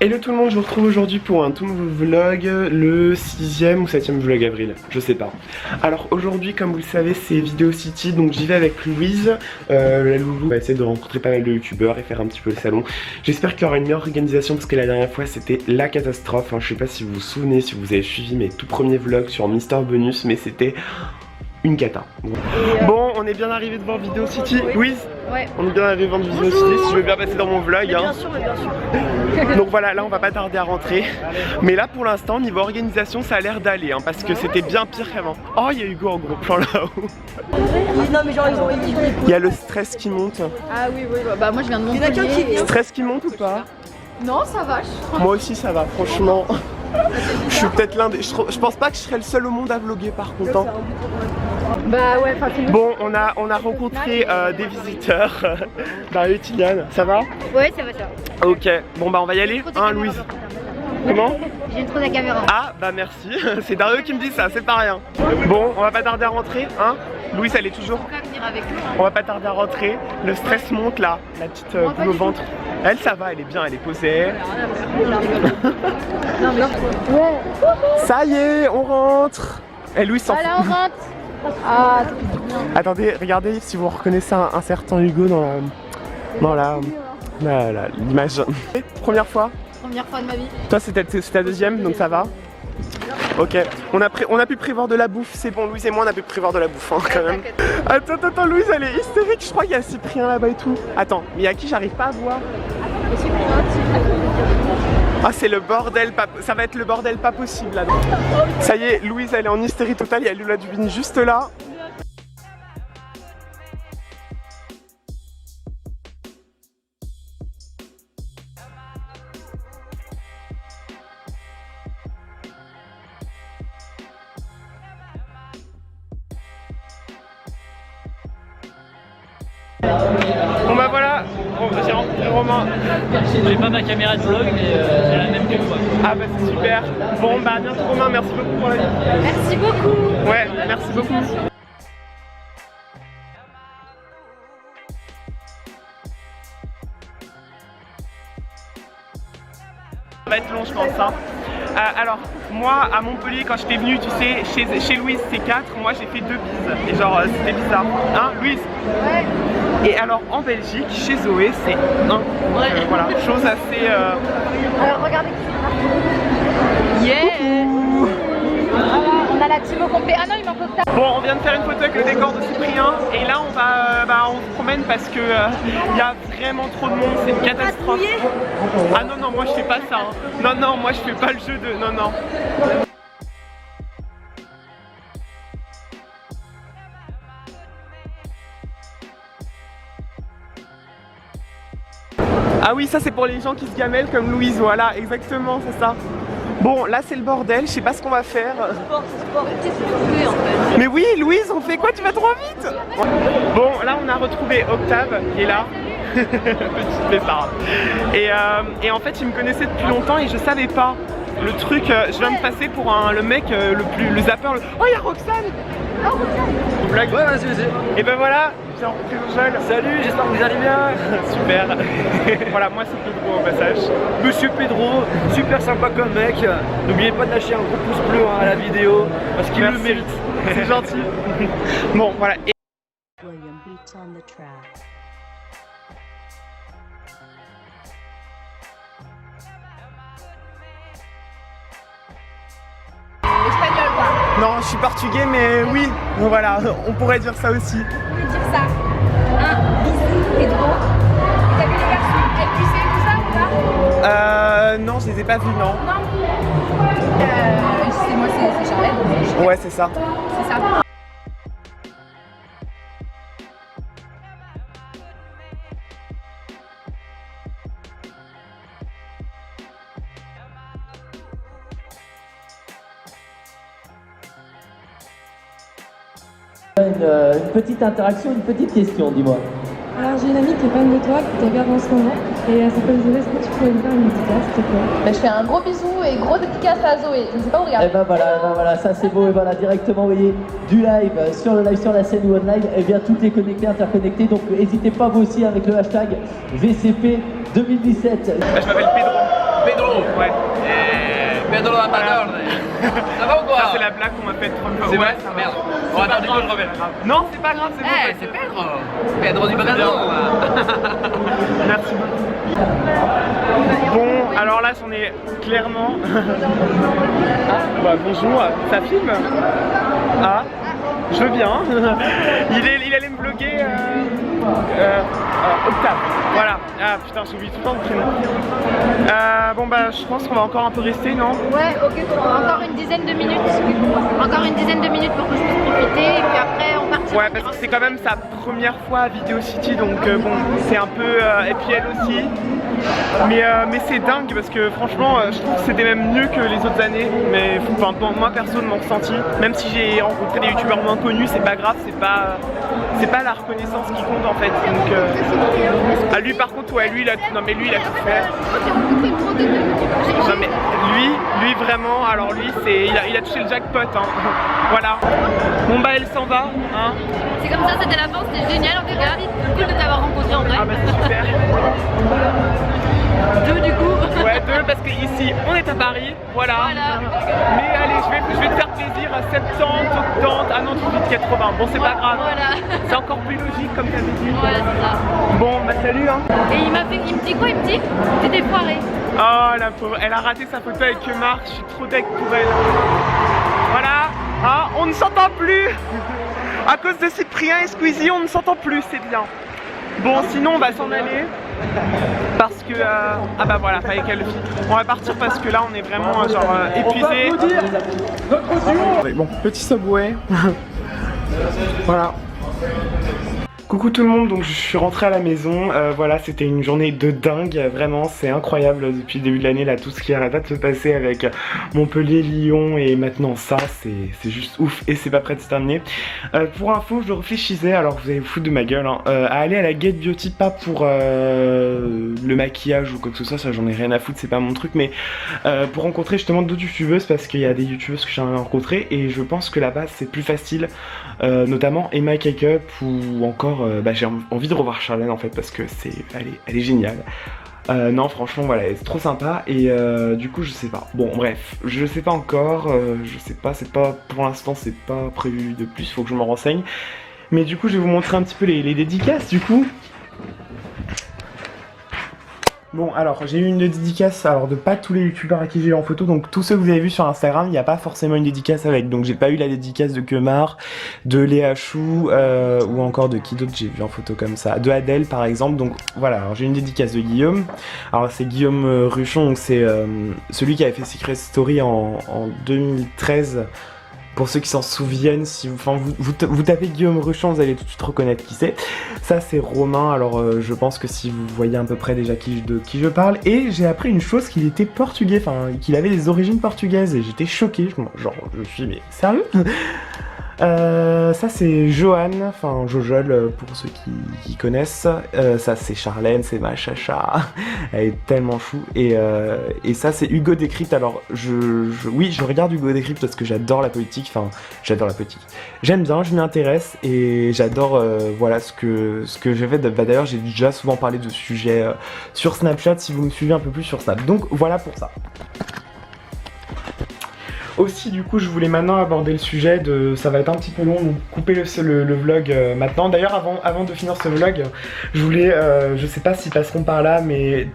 Hello tout le monde, je vous retrouve aujourd'hui pour un tout nouveau vlog, le 6e ou 7e vlog avril, je sais pas. Alors aujourd'hui, comme vous le savez, c'est Vidéo City, donc j'y vais avec Louise. La loulou va essayer de rencontrer pas mal de youtubeurs et faire un petit peu le salon. J'espère qu'il y aura une meilleure organisation parce que la dernière fois c'était la catastrophe. Je sais pas si vous vous souvenez, si vous avez suivi mes tout premiers vlogs sur Mister Bonus, mais c'était une cata. Bon, on est bien arrivé devant Vidéo City. Oui. Louise, ouais. On est bien arrivé devant Vidéo City. Si je veux bien passer dans mon vlog. Bien sûr, bien sûr. Donc voilà, là on va pas tarder à rentrer. Mais là pour l'instant, niveau organisation, ça a l'air d'aller parce que c'était bien pire qu'avant. Oh, il y a Hugo en gros plan là-haut. Non, mais genre il y a le stress qui monte. Ah oui, oui, bah moi je viens de Montpellier. Stress qui monte ou pas? Non, ça va. Moi aussi ça va, franchement. Je suis peut-être l'un des... Je pense pas que je serais le seul au monde à vlogger par contre. Bah ouais, bon, on a rencontré des visiteurs. Dario et Kylian, ça va? Ouais, ça va, ça va. Ok, bon bah on va y aller, hein Louise? Comment? J'ai trop la caméra. Ah bah merci, c'est Dario qui me dit ça, c'est pas rien. Bon, on va pas tarder à rentrer, hein? Louise elle est toujours... On va pas tarder à rentrer, le stress monte là, la petite boule au ventre. Elle ça va, elle est bien, elle est posée. Ça y est, on rentre. Et Louise s'en fout. Allez, on rentre. Ah, attendez, regardez si vous reconnaissez un certain Hugo dans l'image. Première fois? Première fois de ma vie. Toi c'est ta deuxième, donc ça va. Ok, on a pu prévoir de la bouffe, c'est bon, Louise et moi on a pu prévoir de la bouffe quand même. Attends, Louise elle est hystérique, je crois qu'il y a Cyprien là-bas et tout. Attends, mais il y a qui j'arrive pas à voir? Ah c'est le bordel, ça va être le bordel pas possible là. Ça y est, Louise elle est en hystérie totale, il y a Lula Dubini juste là. Bon bah voilà, j'ai rencontré Romain. J'ai pas ma caméra de vlog mais j'ai la même que toi. Ah bah c'est super. Bon bah à bientôt Romain, merci beaucoup pour la vie. Merci beaucoup. Ouais, merci beaucoup. Ça va être long je pense hein. Alors moi à Montpellier quand j'étais venue tu sais chez Louise c'est 4, moi j'ai fait 2 bises et genre c'était bizarre. Hein Louise? Ouais. Et alors en Belgique chez Zoé c'est 1. Ouais. Voilà, chose assez... Alors regardez qui c'est. Yeah. Voilà, on a la team au complet. Ah non il manque Octave. Bon on vient de faire une photo avec le décor de Cyprien et là on va on se promène parce que il y a vraiment trop de monde, c'est une catastrophe. Ah non moi je fais pas ça hein. Non moi je fais pas le jeu de... Non. Ah oui ça c'est pour les gens qui se gamellent comme Louise, voilà exactement c'est ça. Bon là c'est le bordel, je sais pas ce qu'on va faire. Sport, qu'est-ce qu'on fait en fait? Mais oui Louise on fait quoi? Tu vas trop vite. Bon là on a retrouvé Octave qui est là. Petite pétard. Et en fait il me connaissait depuis longtemps et je savais pas. Le truc, je viens de passer pour le mec le zapper. Oh il y a Roxane. Oh Roxane. Ouais vas-y. Et ben voilà, j'ai rencontré Roxane. Salut, j'espère que vous allez bien. Super. Voilà, moi c'est Pedro au passage. Monsieur Pedro, super sympa comme mec. N'oubliez pas de lâcher un gros pouce bleu à la vidéo parce qu'il le mérite. C'est gentil. Bon voilà. Espagnol quoi. Non, je suis portugais mais oui, donc voilà, on pourrait dire ça aussi. On peut dire ça. Un bisou Pedro. T'as vu les garçons? LQC tout ça ou pas? Non, je les ai pas vus, non. Non. Moi c'est Charlotte. Ouais, c'est ça. C'est ça. Une petite interaction, une petite question, dis-moi. Alors j'ai une amie qui est fan de toi, qui te regarde en ce moment, et elle s'appelle Zoé, est-ce que tu pourrais lui faire une dédicace s'il te plaît? Bah, je fais un gros bisou et gros dédicace à Zoé, je ne sais pas où regarder. Et ben voilà, ça c'est beau, et voilà, directement, vous voyez, du live, sur le live, sur la scène ou on live, et bien tout est connecté, interconnecté, donc n'hésitez pas vous aussi avec le hashtag VCP 2017. Je m'appelle Pedro. Pedro. Ouais. Pedro Amador. Ça va ou quoi? Ça c'est la blague qu'on m'a faite 30 fois. C'est vrai, Ouais, ça va. merde. Bon, attends, du coup, je reviens. Non, c'est pas grave, c'est bon. Eh, c'est Pedro. Pedro du Brésil. Merci beaucoup. Bon, alors là, c'en est clairement. Ah, bah bonjour, ça filme? Ah, je veux bien. Il allait me bloguer. Octave, voilà. Ah putain, j'oublie tout le temps le prénom. Bon bah je pense qu'on va encore un peu rester, non? Ouais, ok, encore une dizaine de minutes. Encore une dizaine de minutes pour que je puisse profiter et puis après on partira. Ouais, parce que c'est quand même sa première fois à Video City, donc bon, c'est un peu... et puis elle aussi. Mais c'est dingue parce que franchement, je trouve que c'était même mieux que les autres années. Mais enfin, moi perso de mon ressenti, même si j'ai rencontré des youtubeurs moins connus, c'est pas grave, c'est pas la reconnaissance qui compte en fait. Donc à lui par contre, ouais, lui il a tout fait. Non mais lui vraiment, alors lui il a touché le jackpot hein. Voilà. Bon bah elle s'en va hein. C'est comme ça, c'était la fin, c'était génial en tout cas. Cool de t'avoir rencontré en vrai. Ah bah c'est super. 2 du coup. Ouais, 2 parce qu'ici on est à Paris, voilà. Mais allez, je vais te faire plaisir à 70, 80, ah non tu dis 80, bon c'est pas grave. Voilà. C'est encore plus logique comme t'avais dit. Voilà, c'est ça. Bon bah salut hein. Et il me dit quoi? Il me dit t'étais foiré. Oh la pauvre, elle a raté sa photo avec Marc, je suis trop deck pour elle. Voilà, hein, on ne s'entend plus. À cause de Cyprien et Squeezie, on ne s'entend plus, c'est bien. Bon, sinon on va s'en aller. Parce que... ah bah voilà, fallait qu'elle le filme. On va partir parce que là on est vraiment genre épuisé. Bon, petit Subway. Voilà. Coucou tout le monde, donc je suis rentré à la maison, voilà c'était une journée de dingue, vraiment c'est incroyable depuis le début de l'année là, tout ce qui arrête pas de se passer avec Montpellier, Lyon et maintenant ça, c'est juste ouf et c'est pas prêt de se terminer. Pour info, je réfléchissais, alors vous allez vous foutre de ma gueule, hein, à aller à la Get Beauty, pas pour le maquillage ou quoi que ce soit, ça j'en ai rien à foutre, c'est pas mon truc, mais pour rencontrer justement d'autres youtubeuses parce qu'il y a des youtubeuses que j'ai rencontrées et je pense que là-bas c'est plus facile, notamment Emma Cakeup ou encore bah, j'ai envie de revoir Charlène en fait parce que elle est géniale. Non franchement voilà, c'est trop sympa et du coup je sais pas. Bon bref, je sais pas encore, je sais pas, c'est pas pour l'instant c'est pas prévu de plus, faut que je me renseigne. Mais du coup je vais vous montrer un petit peu les dédicaces du coup. Bon alors j'ai eu une dédicace alors de pas tous les youtubeurs à qui j'ai eu en photo, donc tous ceux que vous avez vus sur Instagram il n'y a pas forcément une dédicace avec, donc j'ai pas eu la dédicace de Kemar, de Léa Chou ou encore de qui d'autre j'ai vu en photo comme ça, de Adèle par exemple, donc voilà. Alors j'ai une dédicace de Guillaume, alors c'est Guillaume Ruchon, donc c'est celui qui avait fait Secret Story en 2013. Pour ceux qui s'en souviennent, si vous tapez Guillaume Ruchon, vous allez tout de suite reconnaître qui c'est. Ça c'est Romain, alors je pense que si vous voyez à peu près déjà de qui je parle. Et j'ai appris une chose, qu'il était portugais, enfin qu'il avait des origines portugaises et j'étais choqué, genre je suis mais sérieux. Ça c'est Johan, enfin Jojol pour ceux qui connaissent. Ça c'est Charlène, c'est ma chacha. Elle est tellement chou. Et ça c'est Hugo Décrypte. Alors oui, je regarde Hugo Décrypte parce que j'adore la politique. Enfin, j'adore la politique. J'aime bien, je m'y intéresse et j'adore voilà ce que j'ai fait. Bah, d'ailleurs j'ai déjà souvent parlé de ce sujet sur Snapchat si vous me suivez un peu plus sur Snap. Donc voilà pour ça. Aussi du coup je voulais maintenant aborder le sujet de... Ça va être un petit peu long, donc couper le vlog maintenant. D'ailleurs avant de finir ce vlog, je voulais... je sais pas s'ils passeront par là, mais...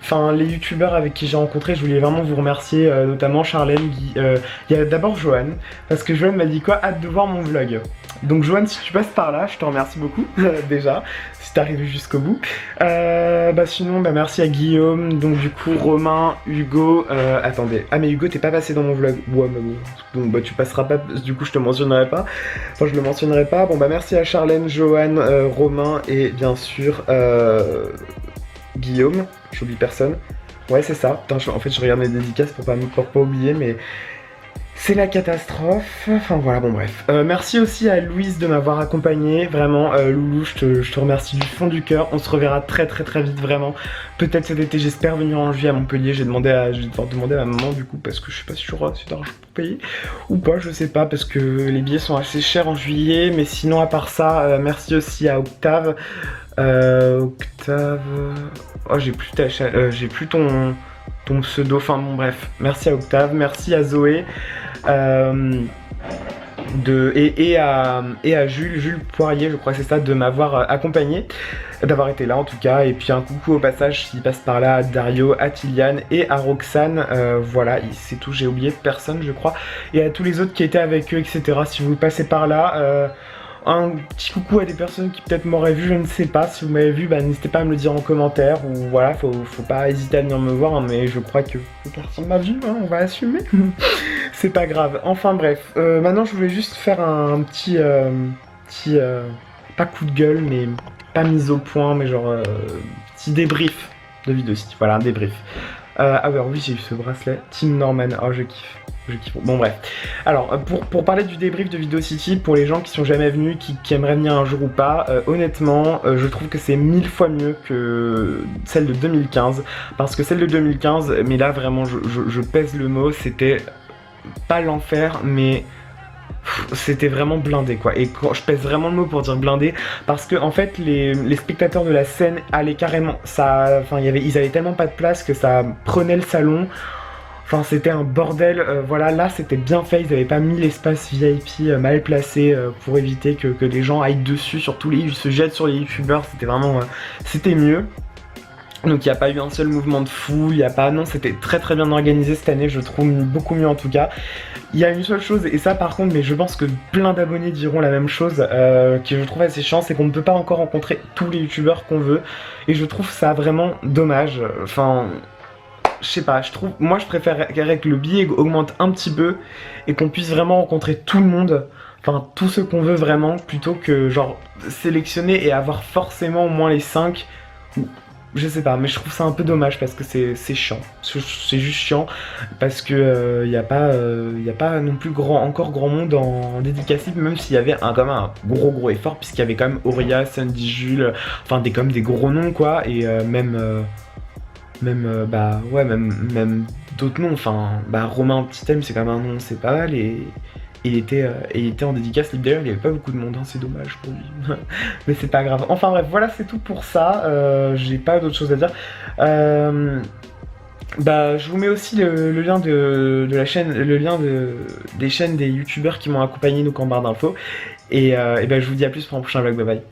Enfin les youtubeurs avec qui j'ai rencontré, je voulais vraiment vous remercier, notamment Charlène, il y a d'abord Johan, parce que Johan m'a dit quoi, hâte de voir mon vlog. Donc Johan, si tu passes par là, je te remercie beaucoup déjà, si t'es arrivé jusqu'au bout. Bah sinon, bah merci à Guillaume, donc du coup Romain, Hugo, attendez, ah mais Hugo t'es pas passé dans mon vlog, ouais mais bon, donc bah tu passeras pas, du coup je te mentionnerai pas, enfin je le mentionnerai pas. Bon bah merci à Charlène, Johan, Romain et bien sûr Guillaume, j'oublie personne. Ouais c'est ça, putain, en fait je regarde mes dédicaces pour pas oublier, mais c'est la catastrophe. Enfin voilà, bon bref. Merci aussi à Louise de m'avoir accompagné, vraiment Loulou, je te remercie du fond du cœur. On se reverra très vite vraiment. Peut-être cet été, j'espère venir en juillet à Montpellier. Je vais devoir demander à ma maman du coup parce que je suis pas sûr si d'argent pour payer ou pas, je sais pas, parce que les billets sont assez chers en juillet. Mais sinon à part ça, merci aussi à Octave. Octave... Oh j'ai plus ton ton pseudo, enfin bon bref, merci à Octave, merci à Zoé et à Jules Poirier, je crois que c'est ça, de m'avoir accompagné, d'avoir été là en tout cas, et puis un coucou au passage s'il passe par là à Dario, à Tiliane et à Roxane, voilà, c'est tout, j'ai oublié personne je crois, et à tous les autres qui étaient avec eux, etc. Si vous passez par là, un petit coucou à des personnes qui peut-être m'auraient vu, je ne sais pas. Si vous m'avez vu, bah, n'hésitez pas à me le dire en commentaire. Ou voilà, faut pas hésiter à venir me voir, hein, mais je crois que personne m'a vu, hein, on va assumer. C'est pas grave. Enfin bref, maintenant je voulais juste faire un petit, pas coup de gueule, mais pas mise au point, mais genre petit débrief de vidéo site. Voilà, un débrief. Ah ouais, oui, j'ai eu ce bracelet. Team Norman, oh je kiffe. Bon bref, alors pour parler du débrief de Video City, pour les gens qui sont jamais venus, qui aimeraient venir un jour ou pas, honnêtement je trouve que c'est 1000 fois mieux que celle de 2015, parce que celle de 2015, mais là vraiment je pèse le mot, c'était pas l'enfer, mais c'était vraiment blindé quoi, et quand je pèse vraiment le mot pour dire blindé, parce que en fait les spectateurs de la scène allaient carrément, ça, enfin ils avaient tellement pas de place que ça prenait le salon. Enfin c'était un bordel, voilà, là c'était bien fait, ils n'avaient pas mis l'espace VIP mal placé pour éviter que les gens aillent dessus, surtout ils se jettent sur les youtubeurs, c'était vraiment, c'était mieux. Donc il n'y a pas eu un seul mouvement de foule, il n'y a pas, non c'était très très bien organisé cette année, je trouve beaucoup mieux en tout cas. Il y a une seule chose, et ça par contre, mais je pense que plein d'abonnés diront la même chose, que je trouve assez chiant, c'est qu'on ne peut pas encore rencontrer tous les youtubeurs qu'on veut, et je trouve ça vraiment dommage, enfin... Je sais pas, moi je préférerais que le billet augmente un petit peu et qu'on puisse vraiment rencontrer tout le monde, enfin tous ceux qu'on veut vraiment, plutôt que genre sélectionner et avoir forcément au moins les 5, je sais pas, mais je trouve ça un peu dommage parce que c'est chiant, c'est juste chiant parce que y a pas non plus encore grand monde en dédicatif, même s'il y avait quand même un gros effort, puisqu'il y avait quand même Auria, Sandy, Jules, enfin quand même des gros noms quoi, et même d'autres noms, enfin Romain Petit-M c'est quand même un nom, c'est pas mal, et il était en dédicace libre, d'ailleurs il y avait pas beaucoup de monde, hein, c'est dommage pour lui, mais c'est pas grave. Enfin bref, voilà c'est tout pour ça, j'ai pas d'autre chose à dire. Je vous mets aussi le lien de la chaîne, le lien des chaînes des youtubeurs qui m'ont accompagné donc en barre d'infos, et je vous dis à plus pour un prochain vlog, bye bye.